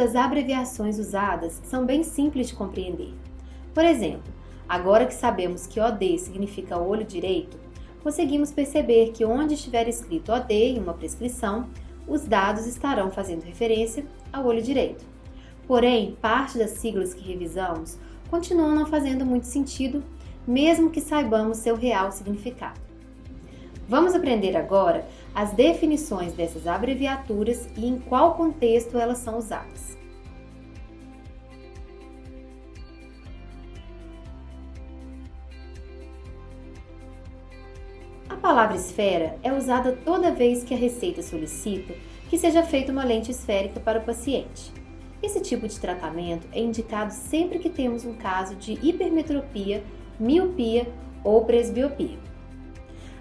das abreviações usadas são bem simples de compreender. Por exemplo, agora que sabemos que OD significa olho direito, conseguimos perceber que onde estiver escrito OD em uma prescrição, os dados estarão fazendo referência ao olho direito. Porém, parte das siglas que revisamos continuam não fazendo muito sentido, mesmo que saibamos seu real significado. Vamos aprender agora as definições dessas abreviaturas e em qual contexto elas são usadas. A palavra esfera é usada toda vez que a receita solicita que seja feita uma lente esférica para o paciente. Esse tipo de tratamento é indicado sempre que temos um caso de hipermetropia, miopia ou presbiopia.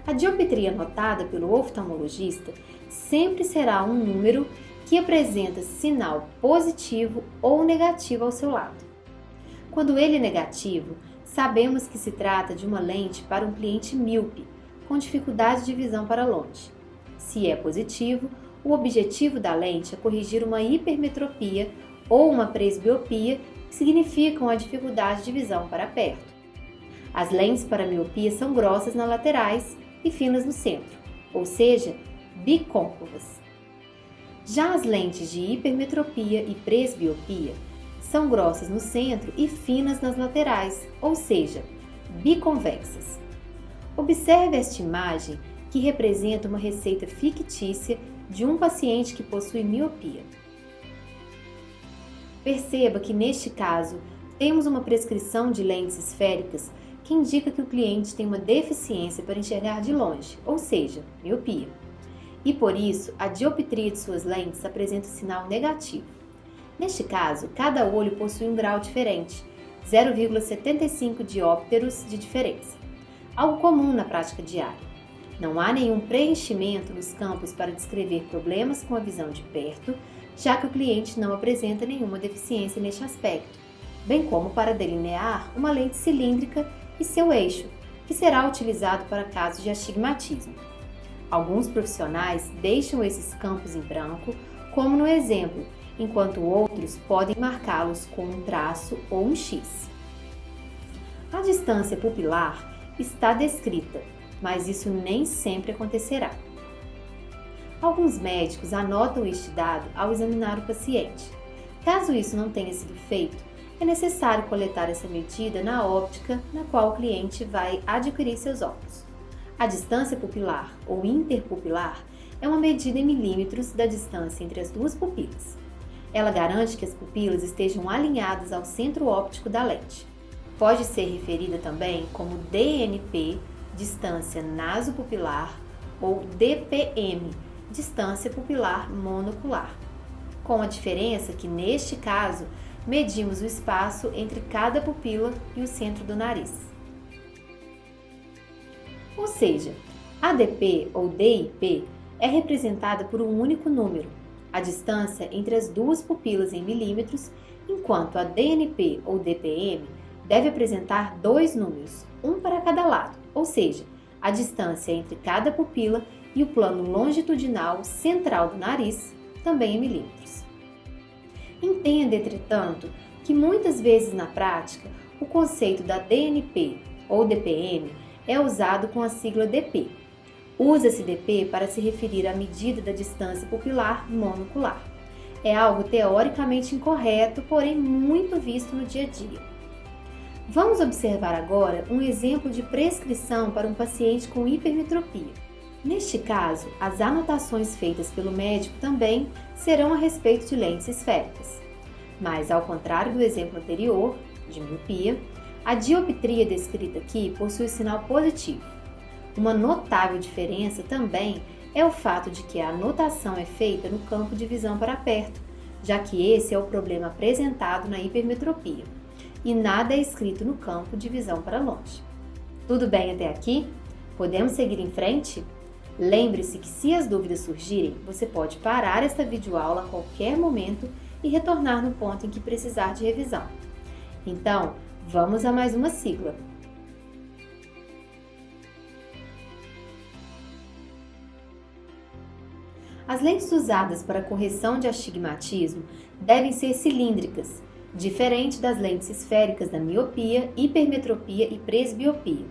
A dioptria notada pelo oftalmologista sempre será um número que apresenta sinal positivo ou negativo ao seu lado. Quando ele é negativo, sabemos que se trata de uma lente para um cliente míope, com dificuldade de visão para longe. Se é positivo, o objetivo da lente é corrigir uma hipermetropia ou uma presbiopia, que significam a dificuldade de visão para perto. As lentes para miopia são grossas nas laterais e finas no centro, ou seja, bicôncavas. Já as lentes de hipermetropia e presbiopia são grossas no centro e finas nas laterais, ou seja, biconvexas. Observe esta imagem que representa uma receita fictícia de um paciente que possui miopia. Perceba que neste caso temos uma prescrição de lentes esféricas que indica que o cliente tem uma deficiência para enxergar de longe, ou seja, miopia. E por isso, a dioptria de suas lentes apresenta um sinal negativo. Neste caso, cada olho possui um grau diferente, 0,75 diópteros de diferença, algo comum na prática diária. Não há nenhum preenchimento nos campos para descrever problemas com a visão de perto, já que o cliente não apresenta nenhuma deficiência neste aspecto, bem como para delinear uma lente cilíndrica e seu eixo, que será utilizado para casos de astigmatismo. Alguns profissionais deixam esses campos em branco, como no exemplo, enquanto outros podem marcá-los com um traço ou um X. A distância pupilar está descrita, mas isso nem sempre acontecerá. Alguns médicos anotam este dado ao examinar o paciente. Caso isso não tenha sido feito, é necessário coletar essa medida na óptica na qual o cliente vai adquirir seus óculos. A distância pupilar ou interpupilar é uma medida em milímetros da distância entre as duas pupilas. Ela garante que as pupilas estejam alinhadas ao centro óptico da lente. Pode ser referida também como DNP, distância nasopupilar, ou DPM, distância pupilar monocular, com a diferença que, neste caso, medimos o espaço entre cada pupila e o centro do nariz. Ou seja, a DP ou DIP é representada por um único número, a distância entre as duas pupilas em milímetros, enquanto a DNP ou DPM deve apresentar dois números, um para cada lado, ou seja, a distância entre cada pupila e o plano longitudinal central do nariz, também em milímetros. Entenda, entretanto, que muitas vezes na prática o conceito da DNP ou DPM é usado com a sigla DP. Usa-se DP para se referir à medida da distância pupilar monocular. É algo teoricamente incorreto, porém muito visto no dia a dia. Vamos observar agora um exemplo de prescrição para um paciente com hipermetropia. Neste caso, as anotações feitas pelo médico também serão a respeito de lentes esféricas. Mas, ao contrário do exemplo anterior, de miopia, a dioptria descrita aqui possui sinal positivo. Uma notável diferença também é o fato de que a anotação é feita no campo de visão para perto, já que esse é o problema apresentado na hipermetropia, e nada é escrito no campo de visão para longe. Tudo bem até aqui? Podemos seguir em frente? Lembre-se que, se as dúvidas surgirem, você pode parar esta videoaula a qualquer momento e retornar no ponto em que precisar de revisão. Então, vamos a mais uma sigla. As lentes usadas para correção de astigmatismo devem ser cilíndricas, diferente das lentes esféricas da miopia, hipermetropia e presbiopia.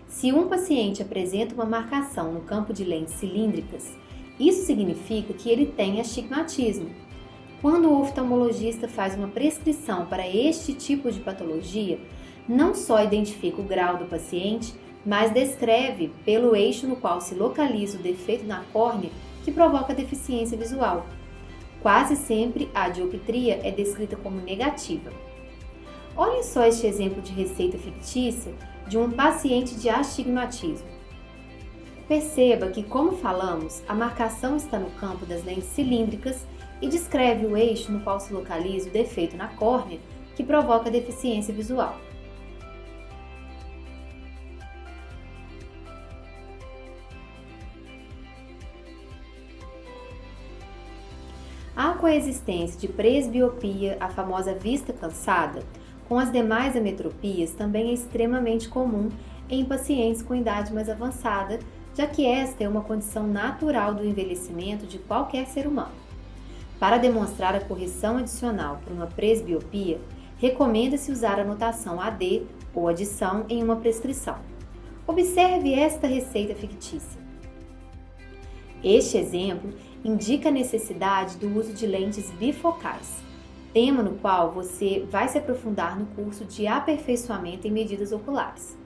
Se um paciente apresenta uma marcação no campo de lentes cilíndricas, isso significa que ele tem astigmatismo. Quando o oftalmologista faz uma prescrição para este tipo de patologia, não só identifica o grau do paciente, mas descreve pelo eixo no qual se localiza o defeito na córnea que provoca deficiência visual. Quase sempre a dioptria é descrita como negativa. Olhem só este exemplo de receita fictícia de um paciente de astigmatismo. Perceba que, como falamos, a marcação está no campo das lentes cilíndricas e descreve o eixo no qual se localiza o defeito na córnea que provoca deficiência visual. A coexistência de presbiopia, a famosa vista cansada, com as demais ametropias também é extremamente comum em pacientes com idade mais avançada, já que esta é uma condição natural do envelhecimento de qualquer ser humano. Para demonstrar a correção adicional por uma presbiopia, recomenda-se usar a notação AD ou adição em uma prescrição. Observe esta receita fictícia. Este exemplo indica a necessidade do uso de lentes bifocais, tema no qual você vai se aprofundar no curso de aperfeiçoamento em medidas oculares.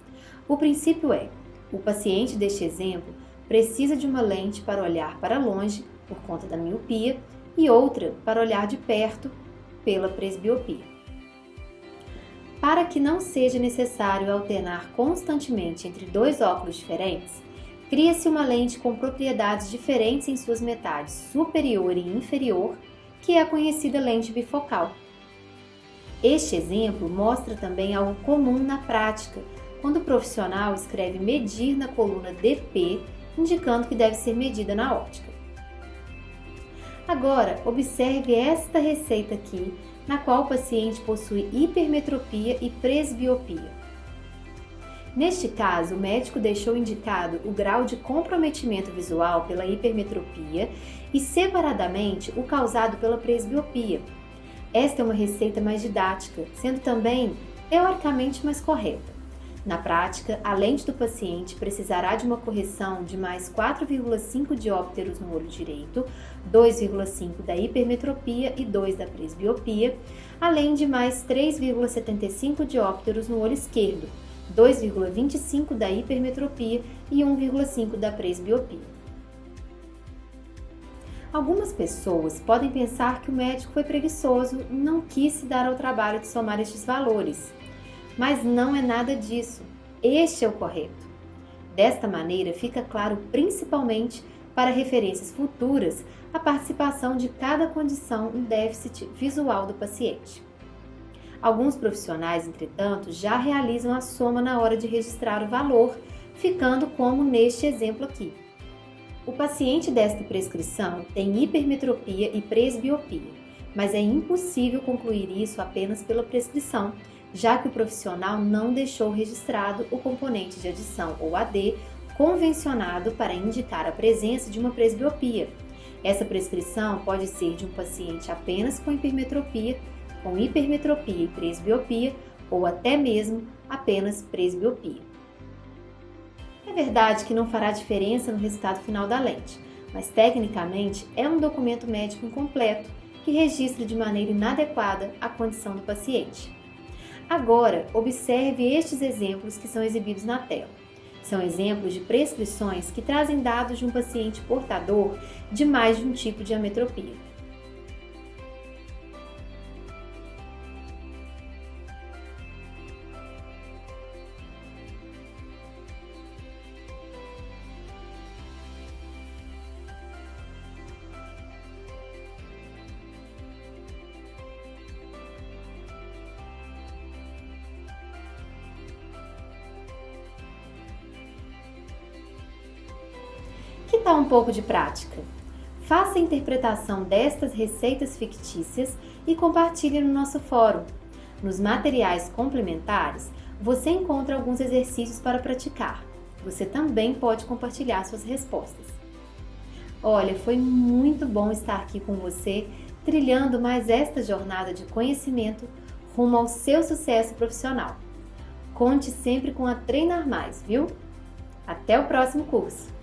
O princípio é: o paciente deste exemplo precisa de uma lente para olhar para longe por conta da miopia e outra para olhar de perto pela presbiopia. Para que não seja necessário alternar constantemente entre dois óculos diferentes, cria-se uma lente com propriedades diferentes em suas metades superior e inferior, que é a conhecida lente bifocal. Este exemplo mostra também algo comum na prática, quando o profissional escreve medir na coluna DP, indicando que deve ser medida na óptica. Agora, observe esta receita aqui, na qual o paciente possui hipermetropia e presbiopia. Neste caso, o médico deixou indicado o grau de comprometimento visual pela hipermetropia e, separadamente, o causado pela presbiopia. Esta é uma receita mais didática, sendo também teoricamente mais correta. Na prática, a lente do paciente precisará de uma correção de mais 4,5 diópteros no olho direito, 2,5 da hipermetropia e 2 da presbiopia, além de mais 3,75 diópteros no olho esquerdo, 2,25 da hipermetropia e 1,5 da presbiopia. Algumas pessoas podem pensar que o médico foi preguiçoso e não quis se dar ao trabalho de somar estes valores. Mas não é nada disso. Este é o correto. Desta maneira, fica claro principalmente para referências futuras a participação de cada condição no déficit visual do paciente. Alguns profissionais, entretanto, já realizam a soma na hora de registrar o valor, ficando como neste exemplo aqui. O paciente desta prescrição tem hipermetropia e presbiopia, mas é impossível concluir isso apenas pela prescrição, já que o profissional não deixou registrado o componente de adição ou AD convencionado para indicar a presença de uma presbiopia. Essa prescrição pode ser de um paciente apenas com hipermetropia e presbiopia, ou até mesmo apenas presbiopia. É verdade que não fará diferença no resultado final da lente, mas tecnicamente é um documento médico incompleto que registra de maneira inadequada a condição do paciente. Agora, observe estes exemplos que são exibidos na tela. São exemplos de prescrições que trazem dados de um paciente portador de mais de um tipo de ametropia. Que tal um pouco de prática? Faça a interpretação destas receitas fictícias e compartilhe no nosso fórum. Nos materiais complementares, você encontra alguns exercícios para praticar. Você também pode compartilhar suas respostas. Olha, foi muito bom estar aqui com você trilhando mais esta jornada de conhecimento rumo ao seu sucesso profissional. Conte sempre com a Treinar Mais, viu? Até o próximo curso!